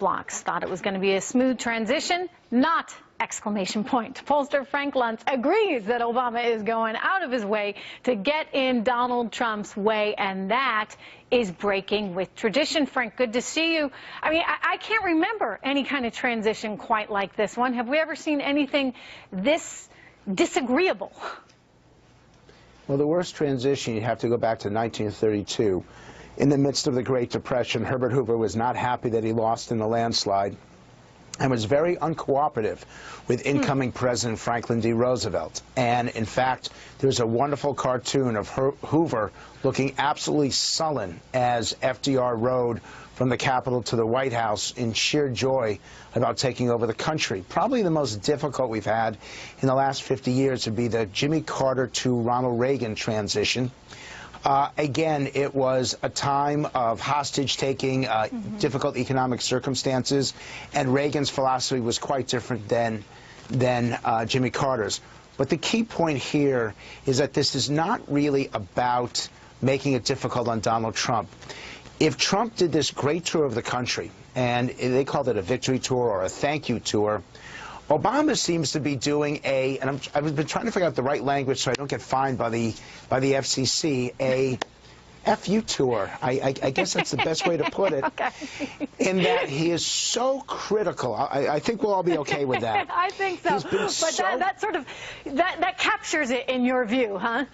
blocks thought it was going to be a smooth transition, not exclamation point. Pollster Frank Luntz agrees that Obama is going out of his way to get in Donald Trump's way, and that is breaking with tradition. Frank, good to see you. I mean, I can't remember any kind of transition quite like this one. Have we ever seen anything this disagreeable? Well, the worst transition, you have to go back to 1932. In the midst of the Great Depression, Herbert Hoover was not happy that he lost in the landslide and was very uncooperative with incoming President Franklin D. Roosevelt. And in fact, there's a wonderful cartoon of Hoover looking absolutely sullen as FDR rode from the Capitol to the White House in sheer joy about taking over the country. Probably the most difficult we've had in the last 50 years would be the Jimmy Carter to Ronald Reagan transition. Again, it was a time of hostage-taking, difficult economic circumstances, and Reagan's philosophy was quite different than Jimmy Carter's. But the key point here is that this is not really about making it difficult on Donald Trump. If Trump did this great tour of the country, and they called it a victory tour or a thank you tour, Obama seems to be doing and I've been trying to figure out the right language so I don't get fined by the FCC, a FU tour. I guess that's the best way to put it. Okay. In that he is so critical. I think we'll all be okay with that. I think so. But that sort of captures it in your view, huh?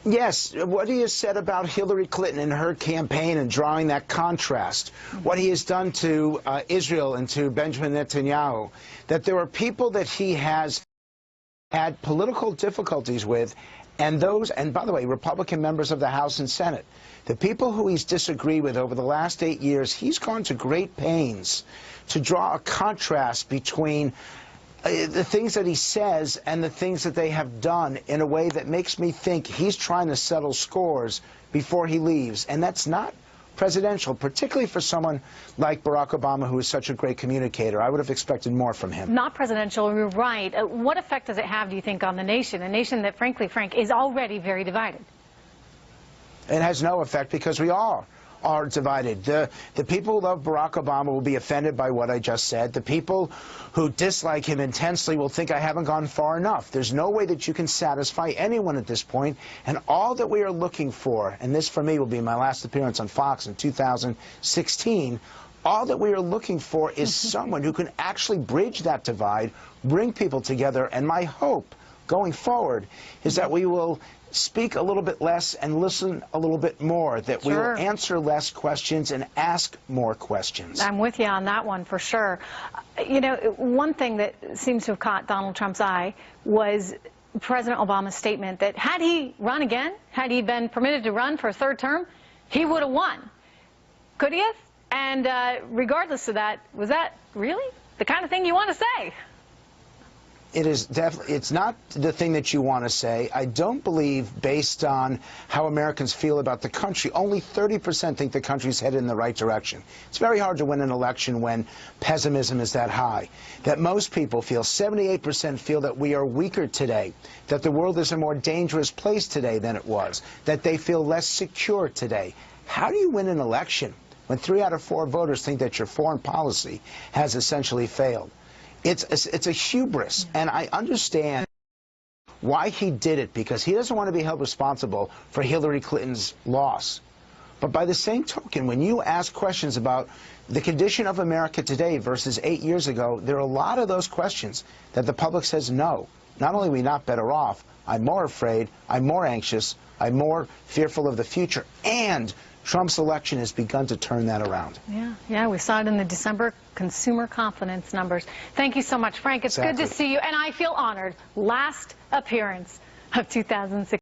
Yes, what he has said about Hillary Clinton and her campaign and drawing that contrast, what he has done to Israel and to Benjamin Netanyahu, that there are people that he has had political difficulties with, and by the way, Republican members of the House and Senate, the people who he's disagreed with over the last 8 years, he's gone to great pains to draw a contrast between the things that he says and the things that they have done in a way that makes me think he's trying to settle scores before he leaves. And that's not presidential, particularly for someone like Barack Obama, who is such a great communicator. I would have expected more from him. Not presidential, you're right. What effect does it have, do you think, on the nation? A nation that, frankly, Frank, is already very divided. It has no effect because we all are divided. The people who love Barack Obama will be offended by what I just said. The people who dislike him intensely will think I haven't gone far enough. There's no way that you can satisfy anyone at this point. And all that we are looking for, and this for me will be my last appearance on Fox in 2016, all that we are looking for is someone who can actually bridge that divide, bring people together. And my hope going forward is that we will speak a little bit less and listen a little bit more, that we will answer less questions and ask more questions. I'm with you on that one for sure. You know, one thing that seems to have caught Donald Trump's eye was President Obama's statement that had he run again, had he been permitted to run for a third term, he would have won. Could he have? And regardless of that, was that really the kind of thing you want to say? It is definitely, it's not the thing that you want to say. I don't believe, based on how Americans feel about the country, only 30% think the country's headed in the right direction. It's very hard to win an election when pessimism is that high. That most people feel, 78% feel that we are weaker today, that the world is a more dangerous place today than it was, that they feel less secure today. How do you win an election when 3 out of 4 voters think that your foreign policy has essentially failed? It's a hubris, and I understand why he did it, because he doesn't want to be held responsible for Hillary Clinton's loss. But by the same token, when you ask questions about the condition of America today versus 8 years ago, there are a lot of those questions that the public says no. Not only are we not better off, I'm more afraid, I'm more anxious, I'm more fearful of the future, and Trump's election has begun to turn that around. Yeah, we saw it in the December consumer confidence numbers. Thank you so much, Frank. It's good to see you, and I feel honored. Last appearance of 2016.